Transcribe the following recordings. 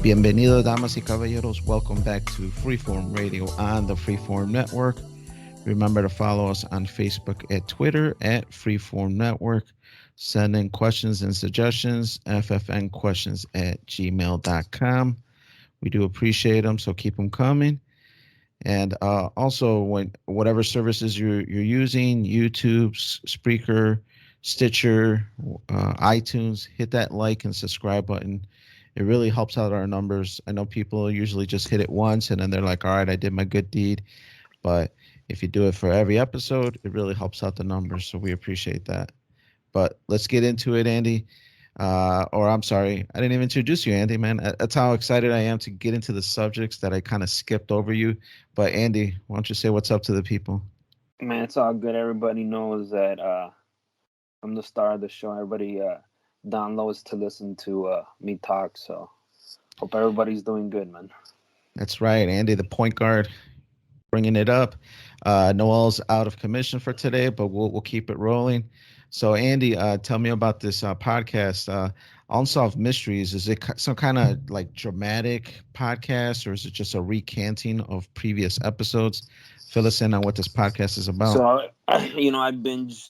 Bienvenidos, damas y caballeros. Welcome back to Freeform Radio on the Freeform Network. Remember to follow us on Facebook and Twitter at Freeform Network. Send in questions and suggestions, ffnquestions at gmail.com. We do appreciate them, so keep them coming. And also, whatever services you're using, YouTube, Spreaker, Stitcher, iTunes, hit that like and subscribe button. It really helps out our numbers. I know people usually just hit it once and then they're like, all right, I did my good deed. But if you do it for every episode, it really helps out the numbers. So we appreciate that. But let's get into it, Andy. Or I'm sorry, I didn't even introduce you, Andy, man. That's how excited I am to get into the subjects that I kind of skipped over you. But Andy, why don't you say what's up to the people? Man, it's all good. Everybody knows that I'm the star of the show. Everybody downloads to listen to me talk. So hope everybody's doing good, man. That's right, Andy, the point guard, bringing it up. Noel's out of commission for today, but we'll keep it rolling. So, Andy, tell me about this podcast, Unsolved Mysteries. Is it some kind of like dramatic podcast, or is it just a recanting of previous episodes? Fill us in on what this podcast is about. So, I binged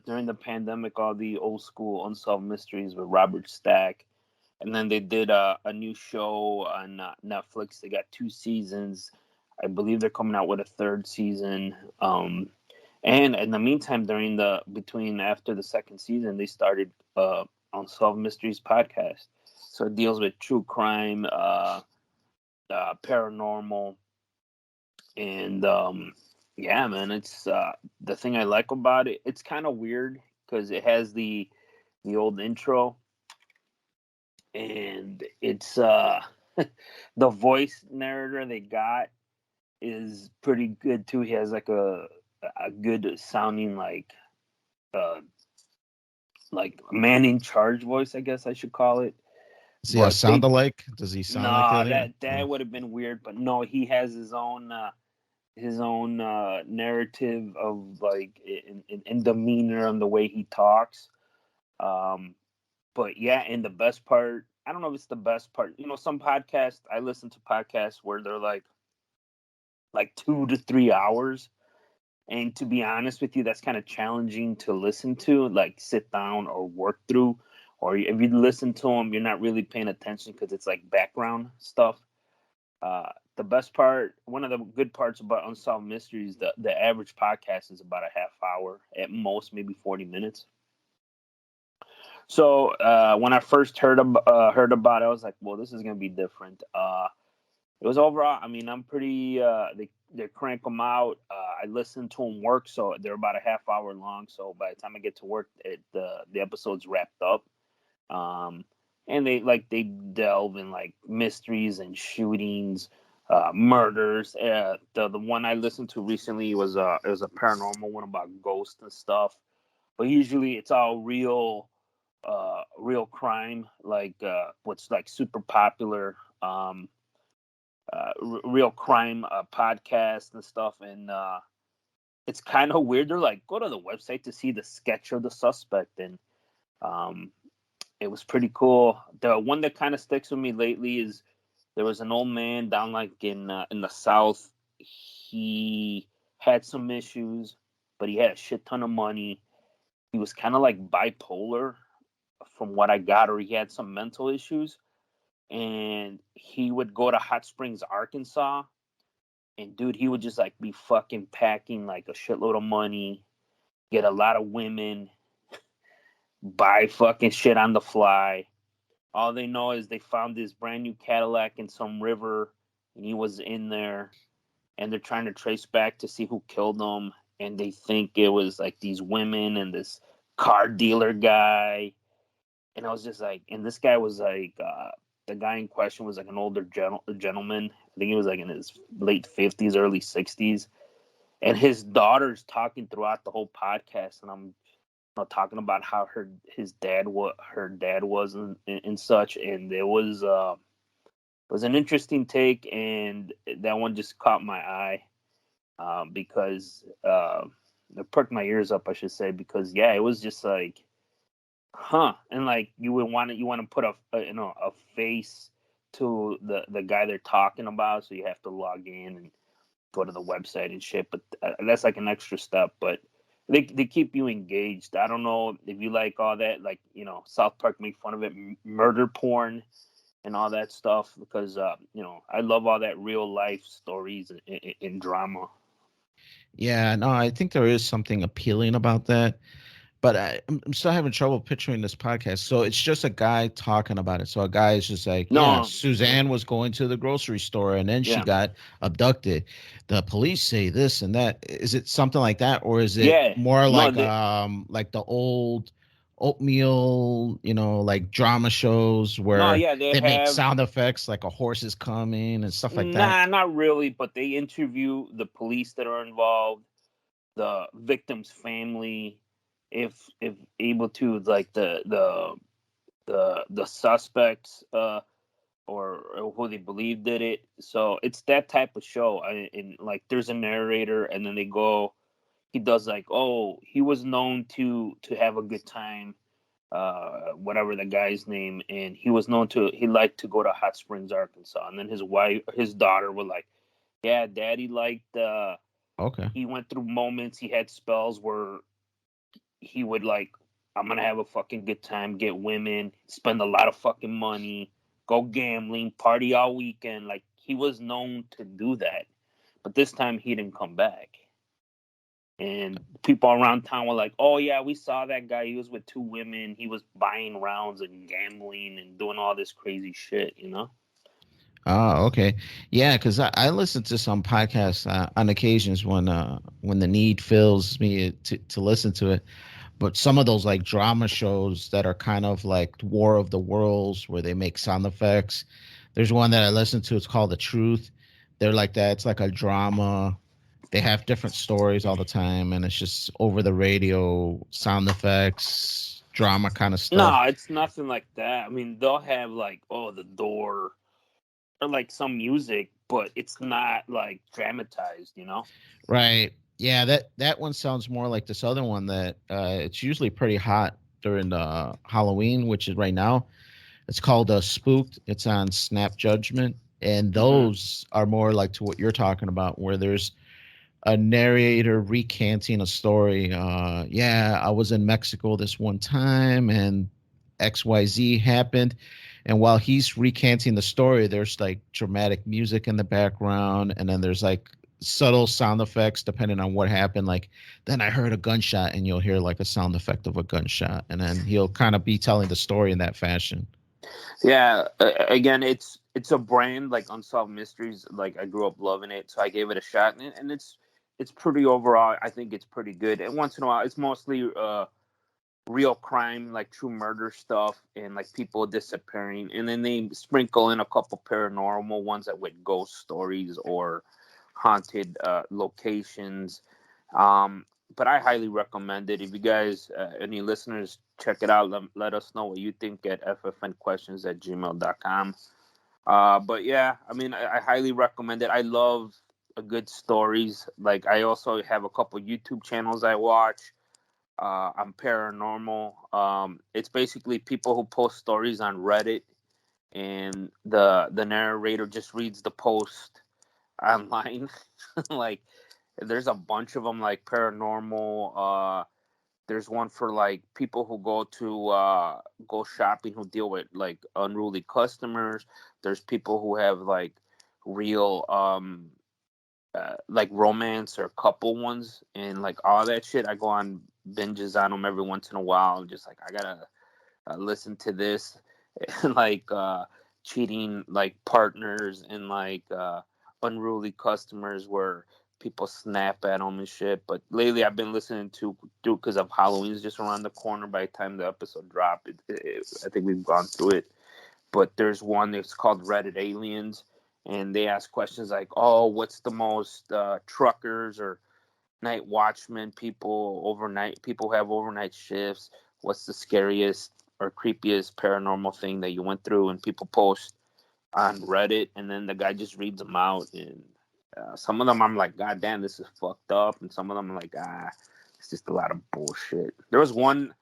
during the pandemic all the old school Unsolved Mysteries with Robert Stack. And then they did a new show on Netflix. They got 2 seasons. I believe they're coming out with a 3rd season. And in the meantime, after the 2nd season, they started Unsolved Mysteries podcast. So it deals with true crime, paranormal, and yeah, man, it's the thing I like about it. It's kind of weird because it has the old intro, and it's the voice narrator they got is pretty good too. He has like a good sounding like man in charge voice, I guess I should call it. Does he sound alike? Does he sound like that? That would have been weird, but no, he has his own narrative of like in demeanor and the way he talks. But yeah, and the best part, I don't know if it's the best part. Some podcasts, I listen to podcasts where they're like 2 to 3 hours. And to be honest with you, that's kind of challenging to listen to, like sit down or work through. Or if you listen to them, you're not really paying attention because it's like background stuff. The best part, one of the good parts about Unsolved Mysteries, the average podcast is about a half hour, at most maybe 40 minutes. So when I first heard about it, I was like, well, this is going to be different. It was overall, I mean, I'm pretty, they crank them out. I listen to them work, so they're about a half hour long. So by the time I get to work, the episode's wrapped up. And they delve in like mysteries and shootings, murders. The one I listened to recently was a paranormal one about ghosts and stuff. But usually it's all real crime, like what's like super popular. Real crime podcast and stuff, and it's kind of weird. They're like, go to the website to see the sketch of the suspect, and it was pretty cool. The one that kind of sticks with me lately is there was an old man down like in the South. He had some issues, but he had a shit ton of money. He was kind of like bipolar from what I got, or he had some mental issues. And he would go to Hot Springs, Arkansas, and dude, he would just like be fucking packing like a shitload of money, get a lot of women, buy fucking shit on the fly. All they know is they found this brand new Cadillac in some river, and he was in there, and they're trying to trace back to see who killed him, and they think it was like these women and this car dealer guy. And I was just like, and this guy was like, the guy in question was like an older gentleman. I think he was like in his late 50s, early 60s. And his daughter's talking throughout the whole podcast. And I'm talking about how her dad was and such. And it was an interesting take. And that one just caught my eye because it perked my ears up, I should say, because, yeah, it was just like, huh, and like you want to put a face to the guy they're talking about, so you have to log in and go to the website and shit. But that's like an extra step. But they keep you engaged. I don't know if you like all that, like, you know, South Park make fun of it, murder porn and all that stuff, because you know, I love all that real life stories and drama. Yeah, no, I think there is something appealing about that. But I'm still having trouble picturing this podcast. So it's just a guy talking about it. So a guy is just like, yeah, No, Suzanne was going to the grocery store and then she yeah, got abducted. The police say this and that. Is it something like that, or is it yeah, more no, like the old oatmeal, like drama shows no, where yeah, they they make have. sound effects like a horse is coming and stuff like that? Nah, not really, but they interview the police that are involved, the victim's family, if able to, like the suspects, or who they believe did it. So it's that type of show. And like, there's a narrator, and then they go. He does like, oh, he was known to have a good time, whatever the guy's name, and he liked to go to Hot Springs, Arkansas. And then his daughter was like, yeah, Daddy liked. Okay. He went through moments. He had spells where he would like, I'm gonna have a fucking good time, get women, spend a lot of fucking money, go gambling, party all weekend. Like, he was known to do that, but this time he didn't come back. And people around town were like, "Oh yeah, we saw that guy. He was with two women. He was buying rounds and gambling and doing all this crazy shit." You know? Oh, okay. Yeah, because I listen to some podcasts on occasions when the need fills me to listen to it. But some of those like drama shows that are kind of like War of the Worlds where they make sound effects. There's one that I listen to. It's called The Truth. They're like that. It's like a drama. They have different stories all the time, and it's just over the radio sound effects, drama kind of stuff. No, it's nothing like that. I mean, they'll have like, oh, the door, or like some music, but it's not like dramatized. You know? Right. Yeah, that one sounds more like this other one that it's usually pretty hot during Halloween, which is right now. It's called Spooked. It's on Snap Judgment, and Mm-hmm. those are more like to what you're talking about, where there's a narrator recanting a story. Yeah, I was in Mexico this one time, and XYZ happened. And while he's recanting the story, there's like dramatic music in the background, and then there's like subtle sound effects depending on what happened. Like, then I heard a gunshot, and you'll hear like a sound effect of a gunshot, and then he'll kind of be telling the story in that fashion. Yeah. Again, it's a brand like Unsolved Mysteries. Like, I grew up loving it, so I gave it a shot, and it's pretty overall. I think it's pretty good. And once in a while, it's mostly real crime, like true murder stuff, and like people disappearing, and then they sprinkle in a couple paranormal ones that with ghost stories or haunted locations. um but I highly recommend it. If you guys, any listeners, check it out. Let us know what you think at ffnquestions@gmail.com. But yeah, I mean, I highly recommend it. I love a good stories. Like, I also have a couple YouTube channels I watch. I'm paranormal. It's basically people who post stories on Reddit, and the narrator just reads the post online. Like, there's a bunch of them, like paranormal. There's one for like people who go shopping, who deal with like unruly customers. There's people who have like real like romance or couple ones, and like all that shit. I go on binges on them every once in a while. Just like, I gotta listen to this, like cheating like partners, and like unruly customers where people snap at them and shit. But lately, I've been listening to, because of Halloween's just around the corner. By the time the episode drop, I think we've gone through it. But there's one that's called Reddit Aliens, and they ask questions like, "Oh, what's the most truckers or night watchmen, people who have overnight shifts? What's the scariest or creepiest paranormal thing that you went through?" And people post on Reddit, and then the guy just reads them out. And some of them I'm like, "God damn, this is fucked up," and some of them I'm like, it's just a lot of bullshit. There was one,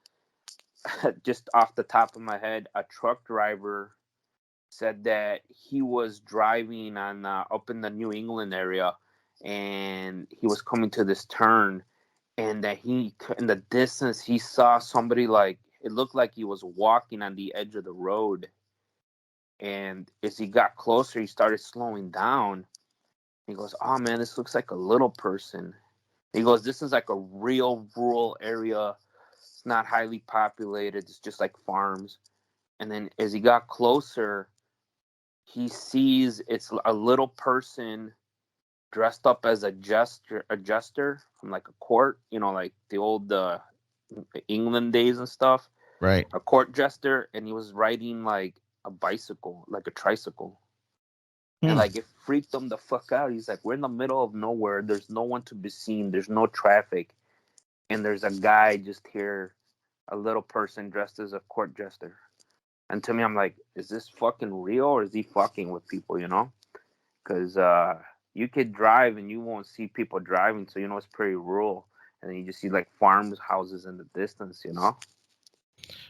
just off the top of my head, a truck driver said that he was driving on up in the New England area, and he was coming to this turn, and that he in the distance he saw somebody, like it looked like he was walking on the edge of the road, and as he got closer he started slowing down. He goes, oh man, this looks like a little person. He goes, this is like a real rural area. It's not highly populated, it's just like farms. And then as he got closer, he sees it's a little person dressed up as a jester from like a court, like the old England days and stuff. Right. A court jester, and he was riding like a bicycle, like a tricycle. And Hmm. like it freaked him the fuck out. He's like, we're in the middle of nowhere. There's no one to be seen. There's no traffic. And there's a guy just here, a little person dressed as a court jester. And to me, I'm like, is this fucking real or is he fucking with people? Because you could drive and you won't see people driving. So, it's pretty rural. And then you just see like farms, houses in the distance.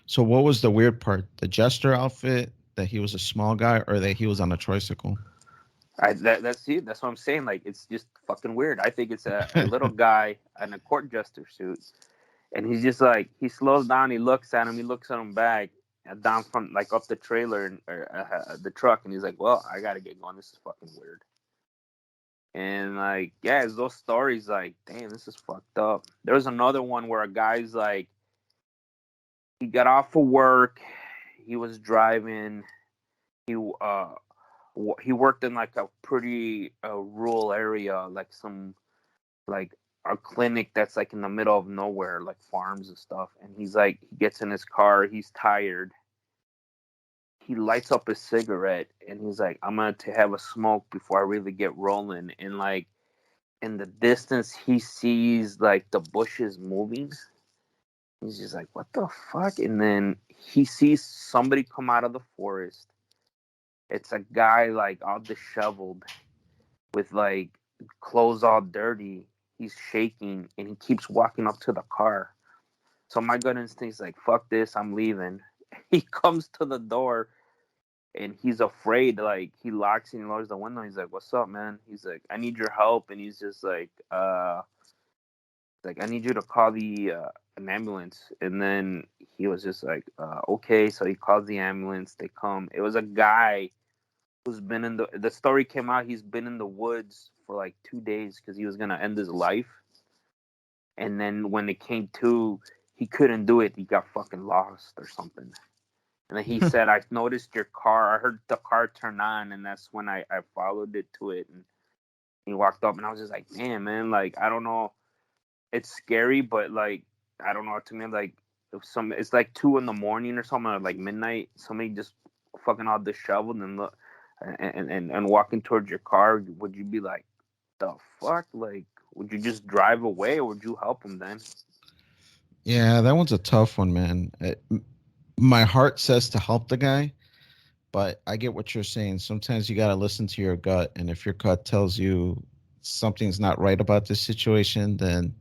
So what was the weird part? The jester outfit, that he was a small guy, or that he was on a tricycle? That's it. That's what I'm saying. Like, it's just fucking weird. I think it's a little guy in a court jester suit. And he's just like, he slows down, he looks at him back, down from like up the trailer or the truck, and he's like, well, I gotta get going. This is fucking weird. And like, yeah, it's those stories like, damn, this is fucked up. There was another one where a guy's like, he got off of work, he was driving, he he worked in like a pretty rural area, like some like a clinic that's like in the middle of nowhere, like farms and stuff. And he's like, he gets in his car, he's tired. He lights up a cigarette and he's like, I'm gonna to have a smoke before I really get rolling. And like in the distance, he sees like the bushes moving. He's just like, what the fuck? And then he sees somebody come out of the forest. It's a guy like all disheveled with like clothes all dirty. He's shaking and he keeps walking up to the car. So my gut instinct's like, fuck this, I'm leaving. He comes to the door and he's afraid. Like he locks and he lowers the window. He's like, what's up, man? He's like, I need your help. And he's just like, I need you to call an ambulance. And then he was just like, okay. So he calls the ambulance. They come. It was a guy who's been in the story came out. He's been in the woods for like 2 days because he was gonna end his life. And then when it came to, he couldn't do it. He got fucking lost or something. And then he said, I noticed your car. I heard the car turn on, and that's when I followed it to it. And he walked up, and I was just like, damn, man, like, I don't know. It's scary, but like, I don't know. To me, like, it's like 2 a.m. or something, or like midnight. Somebody just fucking all disheveled and look and walking towards your car. Would you be like, the fuck? Like, would you just drive away, or would you help him then? Yeah, that one's a tough one, man. My heart says to help the guy, but I get what you're saying. Sometimes you got to listen to your gut, and if your gut tells you something's not right about this situation, then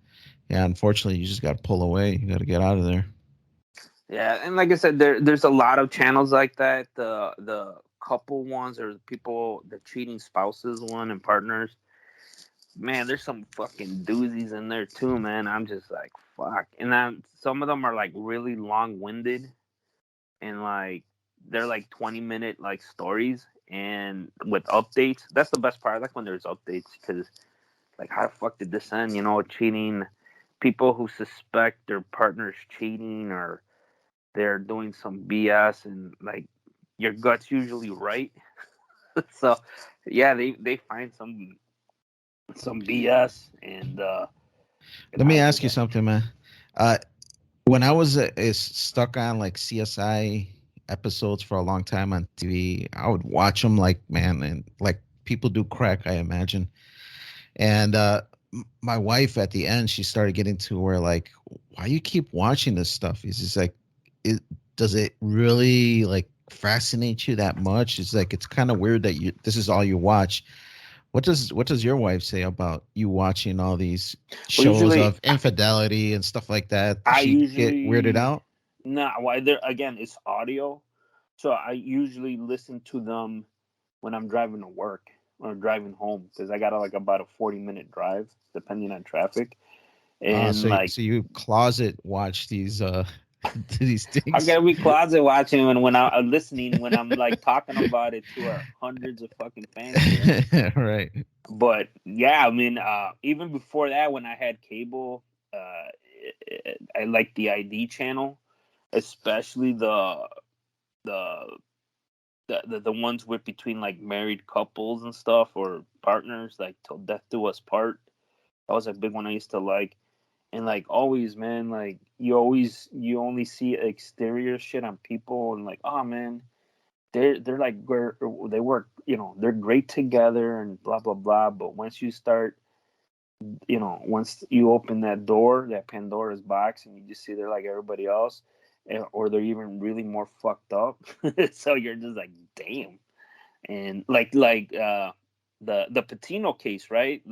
yeah, unfortunately, you just got to pull away. You got to get out of there. Yeah, and like I said, there's a lot of channels like that. The couple ones, or people, the cheating spouses one and partners. Man, there's some fucking doozies in there too, man. I'm just like, fuck. And then some of them are like really long winded, and like they're like 20-minute like stories and with updates. That's the best part. I like when there's updates because like, how the fuck did this end? Cheating. People who suspect their partner's cheating, or they're doing some BS, and like your gut's usually right. So yeah, they find some BS, and it Let me happens. ask you something, man. Uh, when I was is stuck on like CSI episodes for a long time on TV, I would watch them like, man, and like people do crack, I imagine. And my wife at the end, she started getting to where like, why you keep watching this stuff? It's just like, it does it really like fascinate you that much? It's like it's kind of weird that you this is all you watch. What does your wife say about you watching all these Well, shows usually of infidelity and stuff like that? Does I she get weirded usually out? no. Why there again? It's audio. So I usually listen to them when I'm driving to work or driving home because I got like about a 40-minute drive depending on traffic. And like So you closet watch these these I things. gotta be closet watching when I'm listening when I'm like talking about it to our hundreds of fucking fans here. Right. But yeah, I mean, even before that, when I had cable, I liked the ID channel, especially the the ones with between like married couples and stuff or partners, like till death do us part. That was a big one I used to like. And like always, man, like you only see exterior shit on people, and like, oh man, they're like they work, they're great together and blah blah blah. But once you start, once you open that door, that Pandora's box, and you just see they're like everybody else, or they're even really more fucked up. So you're just like, damn. And the Patino case, right?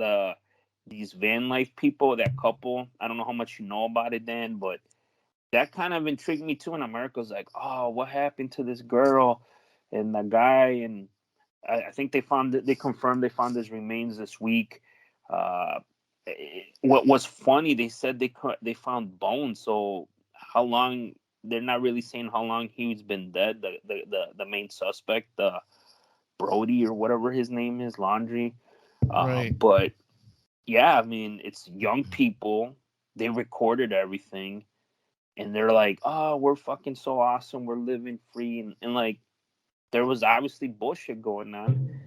These van life people, that couple. I don't know how much you know about it, Dan, but that kind of intrigued me too. And America's like, oh, what happened to this girl and the guy? And I think they confirmed they found his remains this week. Uh, what was funny, they said they found bones. So how long? They're not really saying how long he's been dead. The main suspect, Brody or whatever his name is, Laundry. Right. But yeah, I mean, it's young people. They recorded everything, and they're like, "Oh, we're fucking so awesome. We're living free," and like there was obviously bullshit going on.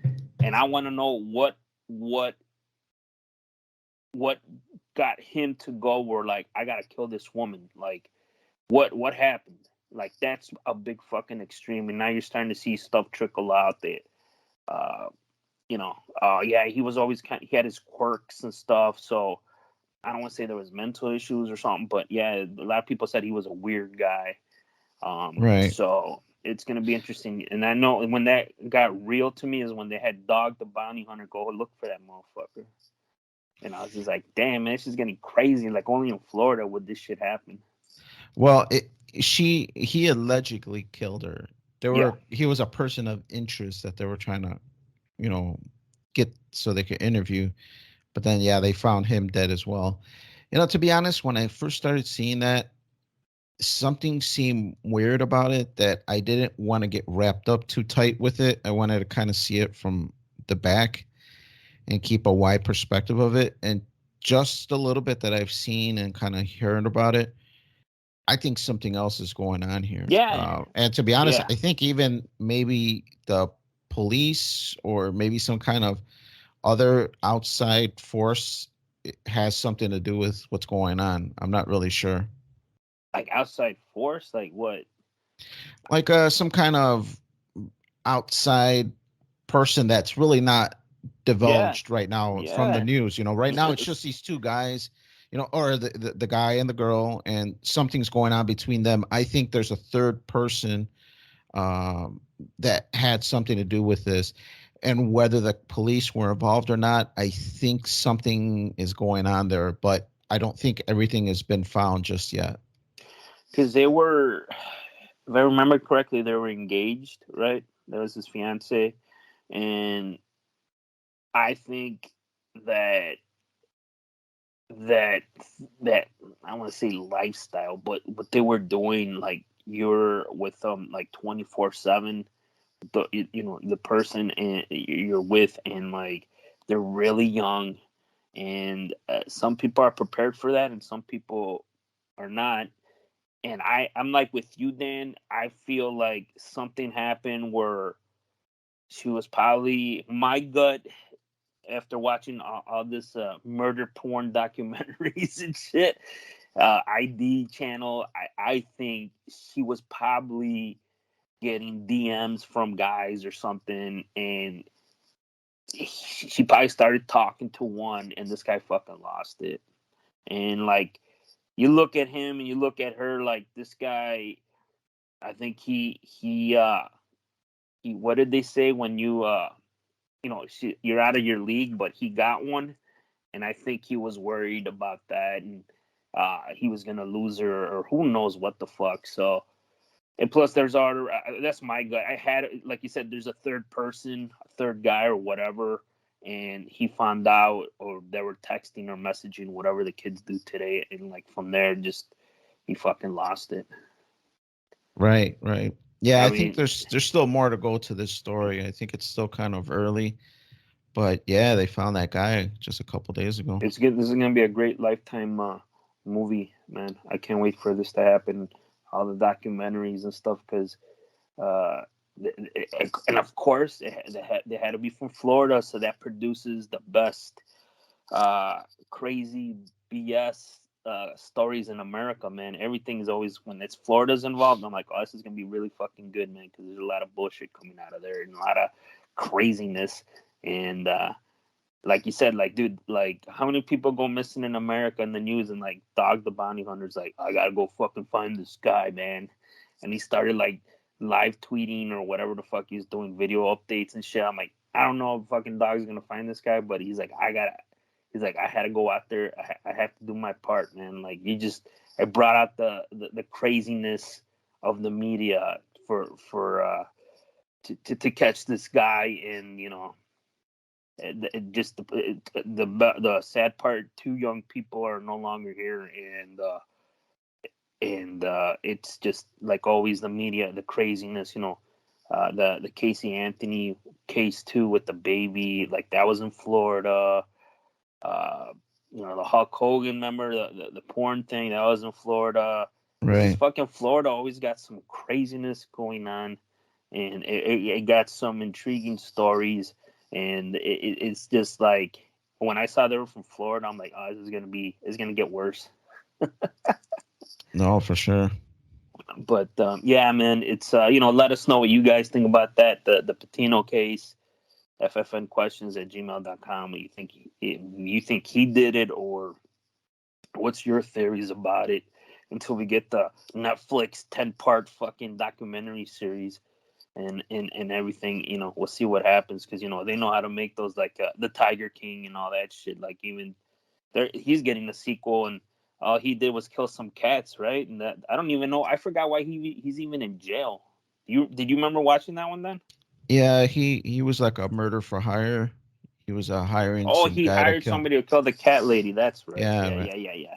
And I want to know what what got him to go where like I gotta kill this woman. Like what happened? Like that's a big fucking extreme. And now you're starting to see stuff trickle out that uh yeah, he was always he had his quirks and stuff. So I don't want to say there was mental issues or something, but yeah, a lot of people said he was a weird guy. Right. So it's gonna be interesting. And I know when that got real to me is when they had Dog the Bounty Hunter go look for that motherfucker. And I was just like, damn, man, this is getting crazy. Like only in Florida would this shit happen. Well, he allegedly killed her. Yeah. He was a person of interest that they were trying to, you know, get so they could interview. But then, yeah, they found him dead as well. To be honest, when I first started seeing that, something seemed weird about it that I didn't want to get wrapped up too tight with it. I wanted to kind of see it from the back and keep a wide perspective of it. And just a little bit that I've seen and kind of heard about it, I think something else is going on here. Yeah. And to be honest, Yeah. I think even maybe the police or maybe some kind of other outside force has something to do with what's going on. I'm not really sure. Like outside force, like what? Like some kind of outside person that's really not Yeah. divulged right now from the Yeah. news. Right now it's just these two guys, or the guy and the girl, and something's going on between them. I think there's a third person um, that had something to do with this. And whether the police were involved or not, I think something is going on there, but I don't think everything has been found just yet. Because they were, if I remember correctly, they were engaged, right? That was his fiance. And I think that that that I want to say lifestyle, but what they were doing, like you're with them like 24/7, the person and you're with, and like they're really young, and some people are prepared for that, and some people are not. And I'm like with you, Dan. I feel like something happened where she was probably my gut after watching all this murder porn documentaries and shit, ID channel. I think she was probably getting DMs from guys or something, and she probably started talking to one, and this guy fucking lost it. And like you look at him and you look at her, like this guy. I think he what did they say when you're out of your league, but he got one, and I think he was worried about that, and he was gonna lose her, or who knows what the fuck. So And plus, there's our that's my guy. I had, like you said, there's a third person, a third guy, or whatever, and he found out, or they were texting or messaging, whatever the kids do today, and like from there, just he fucking lost it. Right, right. Yeah, I I think mean, there's still more to go to this story. I think it's still kind of early, but yeah, they found that guy just a couple days ago. it's good. This is gonna be a great lifetime movie, man. I can't wait for this to happen. All the documentaries and stuff, because uh, and of course, they had to be from Florida, so that produces the best crazy BS stories in America, man. Everything's always, when it's Florida's involved, I'm like, oh, this is gonna be really fucking good, man, because there's a lot of bullshit coming out of there and a lot of craziness. And like you said, like, dude, like, how many people go missing in America in the news, and like Dog the Bounty Hunter's like, I gotta go fucking find this guy, man. And he started like live tweeting or whatever the fuck he's doing, video updates and shit. I'm like, I don't know if fucking Dog's gonna find this guy, but he's like, he's like, I had to go out there. I have to do my part, man. Like, I brought out the craziness of the media for to catch this guy. And just the sad part, two young people are no longer here. And it's just like always, the media, the craziness, the Casey Anthony case too, with the baby, like that was in Florida. uh the Hulk Hogan, member, the porn thing, that was in Florida. It's just Right. fucking Florida always got some craziness going on, and it got some intriguing stories. And it's just like, when I saw they were from Florida, I'm like, oh, it's gonna get worse. No, for sure. But yeah, man, it's let us know what you guys think about that, the Patino case. ffnquestions@gmail.com. You think he did it, or what's your theories about it, until we get the Netflix 10-part fucking documentary series and everything. We'll see what happens, because they know how to make those, like the Tiger King and all that shit. Like, even there, he's getting a sequel, and all he did was kill some cats, right? And that, I don't even know. I forgot why he's even in jail. Did you remember watching that one then? Yeah, he was like a murder for hire. He was hiring Oh, some he guy to hired kill. somebody to kill the cat lady. That's right. Yeah, Yeah, right. yeah, yeah, yeah.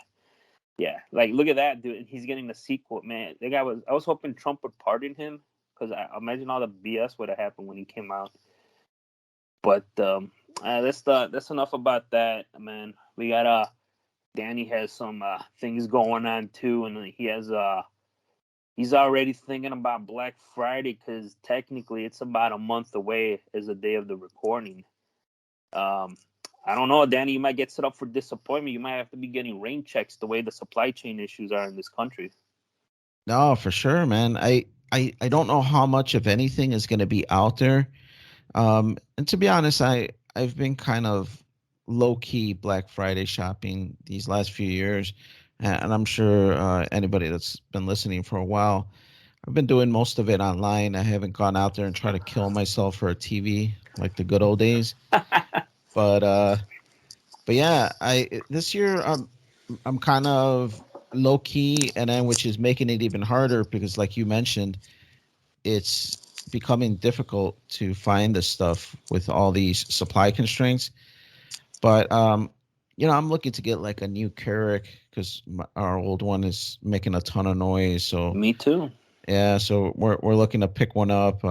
Yeah, like, look at that, dude. He's getting the sequel, man. The guy was. I was hoping Trump would pardon him, because I imagine all the BS would have happened when he came out. But that's enough about that, man. We got Danny has some things going on too, and he's already thinking about Black Friday, because technically it's about a month away as the day of the recording. Um, I don't know, Danny. You might get set up for disappointment. You might have to be getting rain checks the way the supply chain issues are in this country. No, for sure, man. I don't know how much of anything is going to be out there. And to be honest, I've been kind of low key Black Friday shopping these last few years, and I'm sure anybody that's been listening for a while, I've been doing most of it online. I haven't gone out there and tried to kill myself for a TV like the good old days. But but yeah, I this year I'm kind of low key, and then which is making it even harder because, like you mentioned, it's becoming difficult to find this stuff with all these supply constraints. But I'm looking to get like a new Keurig because our old one is making a ton of noise. So Me too. yeah, so we're looking to pick one up.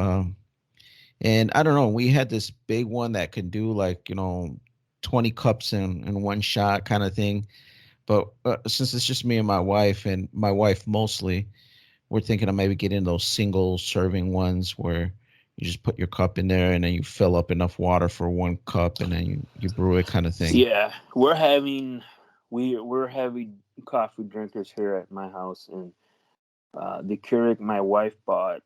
And I don't know, we had this big one that could do like 20 cups in one shot kind of thing. But since it's just me and my wife mostly, we're thinking of maybe getting those single serving ones where you just put your cup in there and then you fill up enough water for one cup and then you brew it kind of thing. Yeah, we're heavy coffee drinkers here at my house, and the Keurig my wife bought.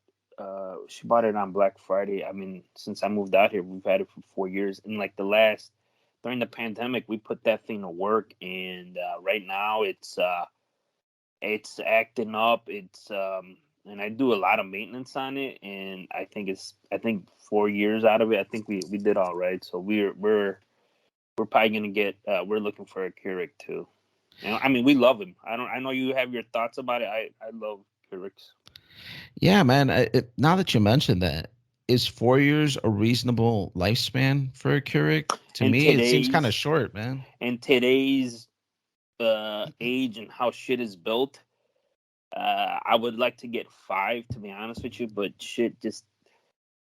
She bought it on Black Friday. I mean, since I moved out here, we've had it for 4 years. And like during the pandemic, we put that thing to work, and right now it's acting up. And I do a lot of maintenance on it, and I think 4 years out of it, I think we did all right. So we're probably gonna get. We're looking for a Keurig too. I mean, we love him. I know you have your thoughts about it. I love Keurigs. Yeah, man. Now that you mentioned that, is 4 years a reasonable lifespan for a Keurig? To In me, it seems kind of today's short, man. in today's age and how shit is built, I would like to get 5, to be honest with you, but shit just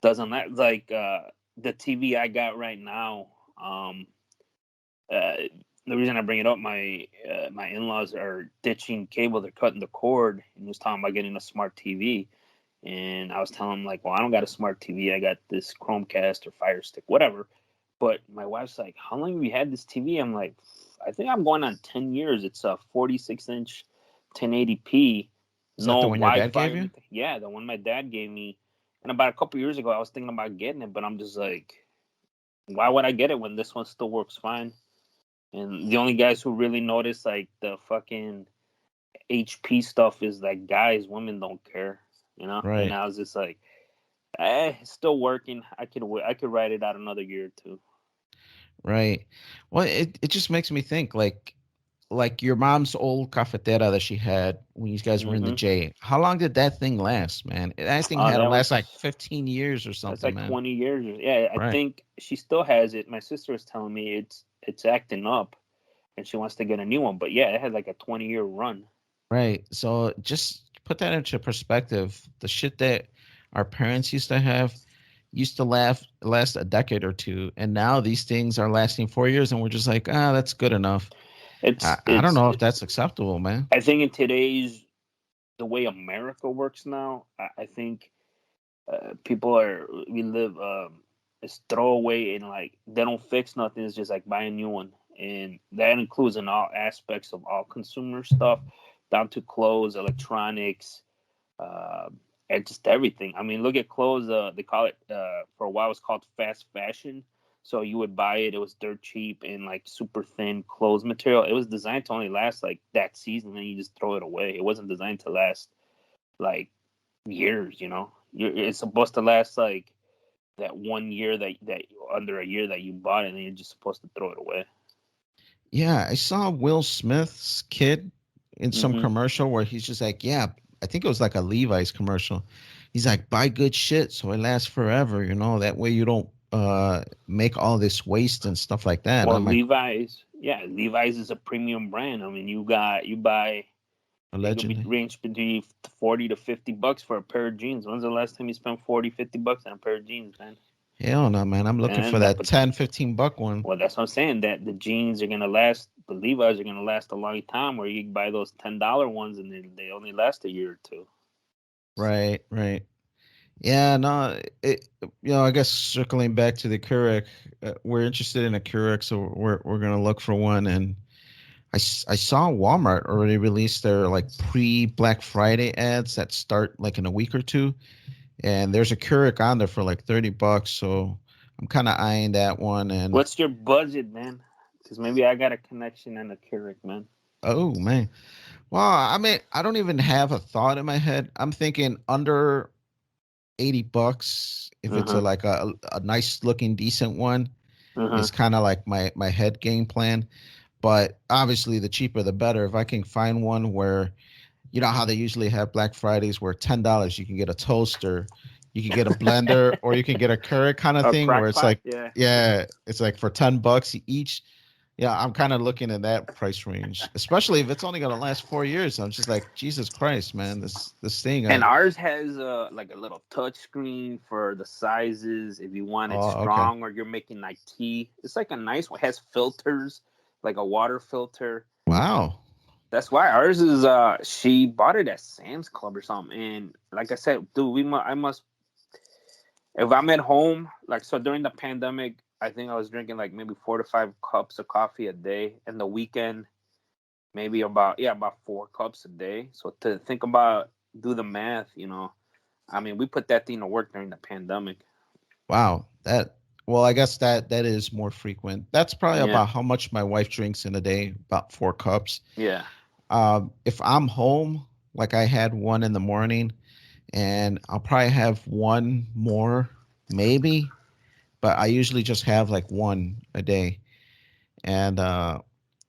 doesn't like the TV I got right now. Um, uh, the reason I bring it up, my in laws are ditching cable; they're cutting the cord, and was talking about getting a smart TV. And I was telling him like, well, I don't got a smart TV. I got this Chromecast or Fire Stick, whatever. But my wife's like, how long have you had this TV? I'm like, I think I'm going on 10 years. It's a 46-inch 1080p, Is that the no one your dad Wi-Fi gave or you? anything. Yeah, the one my dad gave me. And about a couple years ago, I was thinking about getting it, but I'm just like, why would I get it when this one still works fine? And the only guys who really notice like the fucking HP stuff is like guys. Women don't care, you know. And Right, I was just like, it's still working. I could write it out another year or two. right. Well, it just makes me think like your mom's old cafetera that she had when you guys were in the Mm-hmm. J. How long did that thing last, man? That thing Oh, had to that last like was 15 years or that's something, like man. 20 years. Yeah, I Right, think she still has it. My sister was telling me it's acting up, and she wants to get a new one. But yeah, it had like a 20-year run. right. So just put that into perspective. The shit that our parents used to have used to last a decade or two, and now these things are lasting 4 years, and we're just like, ah, that's good enough. I, It's I don't it's. know if that's acceptable, man. I think in today's the way America works now, I think people are we live it's throwaway and like they don't fix nothing. It's just like buy a new one, and that includes in all aspects of all consumer stuff, down to clothes, electronics, uh, and just everything. I mean, look at clothes. They call it for a while. It's called fast fashion. So you would buy it. It was dirt cheap and like super thin clothes material. It was designed to only last like that season, and you just throw it away. It wasn't designed to last like years. It's supposed to last like that 1 year that under a year that you bought it, and then you're just supposed to throw it away. Yeah, I saw Will Smith's kid in some Mm-hmm. commercial where he's just like, yeah, I think it was like a Levi's commercial. He's like, buy good shit so it lasts forever, that way you don't make all this waste and stuff like that. And Well, I'm like, Levi's, yeah, Levi's is a premium brand. I mean, you buy. It could be allegedly. range between 40 to 50 bucks for a pair of jeans. When's the last time you spent 40, 50 bucks on a pair of jeans, man? Hell no, man. I'm looking for And that, that but 10, 15 buck one. well, that's what I'm saying. That the jeans are gonna last. The Levi's are gonna last a long time. Where you can buy those $10 ones and they only last a year or two. Right, right. Yeah, no, I guess circling back to the Keurig, we're interested in a Keurig, so we're gonna look for one. And I saw Walmart already released their like pre Black Friday ads that start like in a week or two, and there's a Keurig on there for like $30. So I'm kind of eyeing that one. And What's your budget, man? Because maybe I got a connection and a Keurig, man. oh man, well, I mean, I don't even have a thought in my head. I'm thinking under $80 if Uh it's a huh. like a nice looking decent one Uh is huh. kind of like my head game plan. But obviously, the cheaper the better. If I can find one where, you know how they usually have Black Fridays where $10 you can get a toaster, you can get a blender, or you can get a Keurig kind of A thing where crock it's pot, like, yeah. yeah, it's like for $10 each. Yeah, I'm kind of looking at that price range, especially if it's only gonna last 4 years. I'm just like, Jesus Christ, man, this thing. And ours has like a little touch screen for the sizes. If you want it Oh, okay, strong or you're making like tea, it's like a nice one. It has filters, like a water filter. wow, That's why ours is. She bought it at Sam's Club or something. And like I said, dude, I must. If I'm at home, like so during the pandemic, I think I was drinking like maybe 4 to 5 cups of coffee a day. And the weekend, maybe about 4 cups a day. So to think about, do the math, I mean, we put that thing to work during the pandemic. wow, that. Well, I guess that is more frequent. That's probably Yeah, about how much my wife drinks in a day, about 4 cups. yeah. If I'm home, like I had one in the morning, and I'll probably have one more, maybe, but I usually just have like one a day. And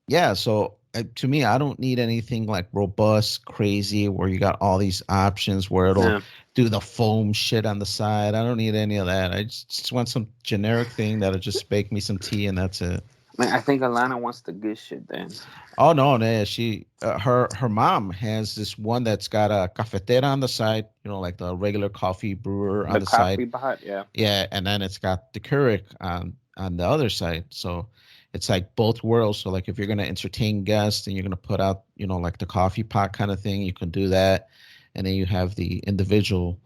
yeah, so to me, I don't need anything like robust, crazy, where you got all these options where it'll Yeah. do the foam shit on the side. I don't need any of that. I just want some generic thing that'll just bake me some tea and that's it. Man, I think Alana wants the good shit then. Oh no, no, she her mom has this one that's got a cafetera on the side, like the regular coffee brewer on The the side. coffee pot, yeah. Yeah, and then it's got the Keurig on the other side. So it's like both worlds. So like if you're gonna entertain guests and you're gonna put out, like the coffee pot kind of thing, you can do that. And then you have the individual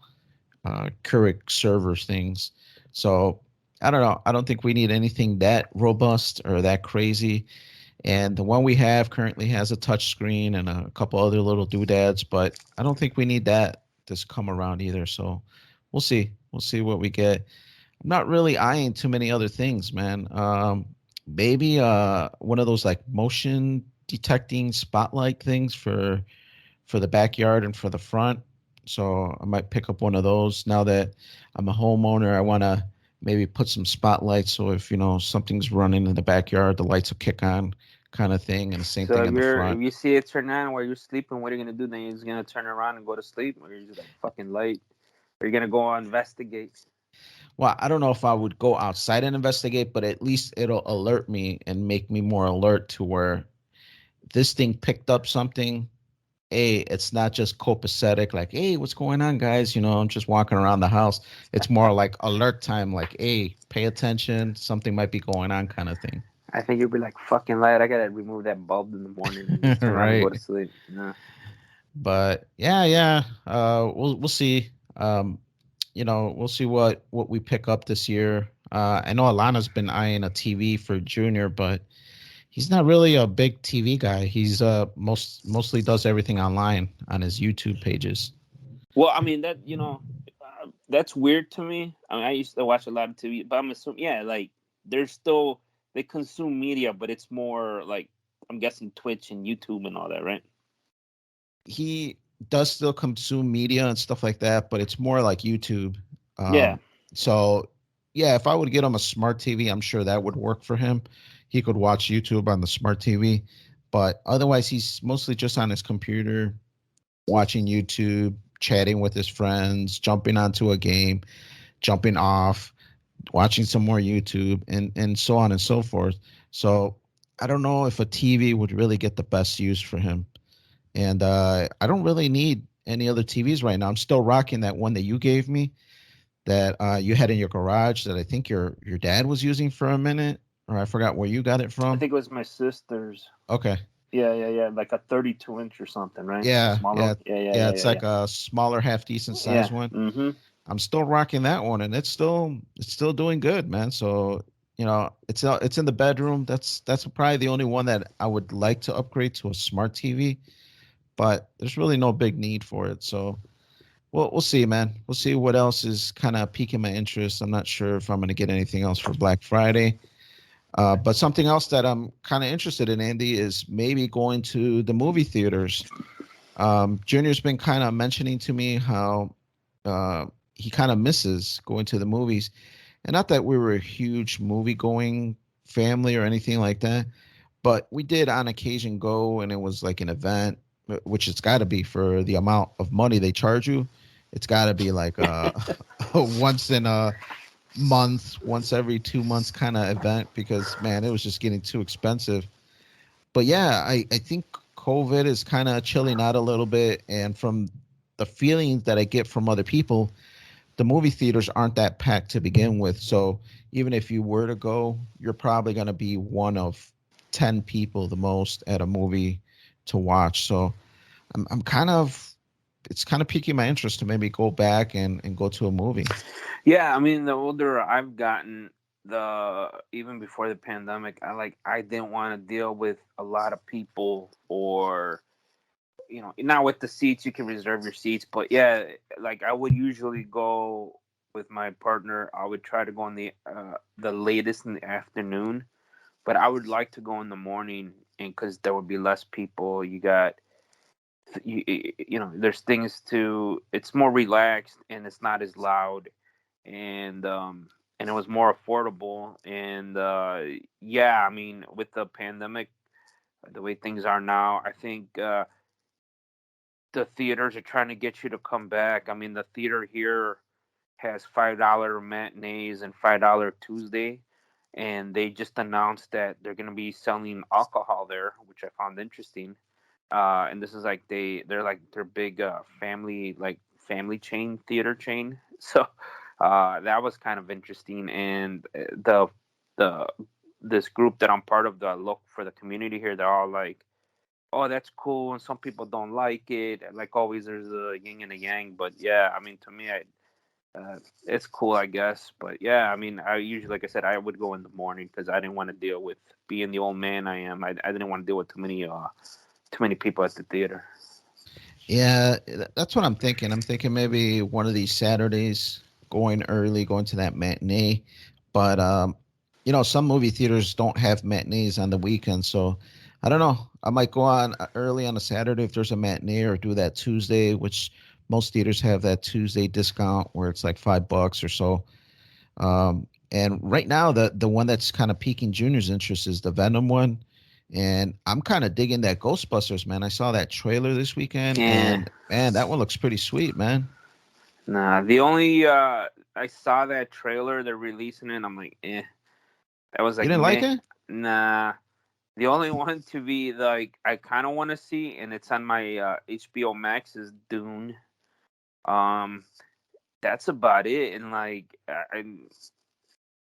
Keurig servers things. So I don't know. I don't think we need anything that robust or that crazy. And the one we have currently has a touch screen and a couple other little doodads, but I don't think we need that this come around either. So we'll see. We'll see what we get. I'm not really eyeing too many other things, man. Maybe one of those like motion detecting spotlight things for the backyard and for the front. So I might pick up one of those now that I'm a homeowner. I want to maybe put some spotlights so if something's running in the backyard, the lights will kick on, kind of thing, and the same So thing if in the if front. you see it turn on while you're sleeping, what are you gonna do? Then you're just gonna turn around and go to sleep, or you're just like fucking light, or you're gonna go investigate. Well, I don't know if I would go outside and investigate, but at least it'll alert me and make me more alert to where this thing picked up something. It's not just copacetic, like, hey, what's going on, guys? I'm just walking around the house. It's more like alert time, like, hey, pay attention. Something might be going on, kind of thing. I think you'll be like fucking light. I gotta remove that bulb in the morning and just turn around and go to Right. sleep. Yeah. But yeah, yeah. We'll see. We'll see what we pick up this year. I know Alana's been eyeing a TV for Junior, but he's not really a big TV guy. He's mostly does everything online on his YouTube pages. Well, I mean that's weird to me. I mean, I used to watch a lot of TV, but I'm assuming, yeah, like they're still they consume media, but it's more like I'm guessing Twitch and YouTube and all that, right? He does still consume media and stuff like that, but it's more like YouTube. Yeah. So yeah, if I would get him a smart TV, I'm sure that would work for him. He could watch YouTube on the smart TV, but otherwise he's mostly just on his computer watching YouTube, chatting with his friends, jumping onto a game, jumping off, watching some more YouTube, and so on and so forth. So I don't know if a TV would really get the best use for him. And I don't really need any other TVs right now. I'm still rocking that one that you gave me that you had in your garage that I think your dad was using for a minute, or I forgot where you got it I from. think it was my sister's. Okay. Yeah, yeah, yeah. Like a 32-inch or something, right? A Yeah, smaller yeah, one. Yeah, yeah, yeah. yeah, It's yeah, yeah. like a smaller, half decent size Yeah. one. Mm-hmm. I'm still rocking that one, and it's still doing good, man. So it's in the bedroom. That's probably the only one that I would like to upgrade to a smart TV, but there's really no big need for it. So we'll see, man. We'll see what else is kind of piquing my interest. I'm not sure if I'm going to get anything else for Black Friday. But something else that I'm kind of interested in, Andy, is maybe going to the movie theaters. Junior's been kind of mentioning to me how uh, he kind of misses going to the movies. And not that we were a huge movie going family or anything like that, but we did on occasion go, and it was like an event, which it's got to be for the amount of money they charge you. It's got to be like once in a month, once every 2 months kind of event because man, it was just getting too expensive. But yeah, I think COVID is kind of chilling out a little bit, and from the feelings that I get from other people, the movie theaters aren't that packed to begin with. So even if you were to go, you're probably going to be one of 10 people the most at a movie to watch. So I'm kind of, it's kind of piquing my interest to maybe go back and go to a movie. Yeah, I mean, the older I've gotten, the even before the pandemic, I didn't want to deal with a lot of people, or not with the seats. You can reserve your seats, but yeah, like I would usually go with my partner. I would try to go in the latest in the afternoon, but I would like to go in the morning, and because there would be less people. There's things to. It's more relaxed and it's not as loud, and it was more affordable. And yeah, I mean, with the pandemic, the way things are now. I think the theaters are trying to get you to come back. I mean, the theater here has $5 matinees and $5 Tuesday, and they just announced that they're going to be selling alcohol there, which I found interesting. And this is like they're like their big family chain theater chain. So that was kind of interesting. And the this group that I'm part of, the look for the community here, they're all like, oh, that's cool, and some people don't like it. And like always, there's a yin and a yang. But yeah, I mean, to me, it's cool, I guess. But yeah, I mean, I usually, like I said, I would go in the morning because I didn't want to deal with being the old man I am. I didn't want to deal with too many people at the theater. Yeah, that's what I'm thinking. I'm thinking maybe one of these Saturdays going early, going to that matinee. But some movie theaters don't have matinees on the weekend, so I don't know. I might go on early on a Saturday if there's a matinee, or do that Tuesday, which most theaters have that Tuesday discount where it's like $5 or so. And right now, the one that's kind of piquing Junior's interest is the Venom one, and I'm kind of digging that Ghostbusters, man. I saw that trailer this weekend, Yeah, and man, that one looks pretty sweet, man. nah. The only I saw that trailer they're releasing it. And I'm like, eh. That was You like didn't like meh. it? Nah. The only one to be like I kind of want to see, and it's on my HBO Max, is Dune. Um, that's about it. And like,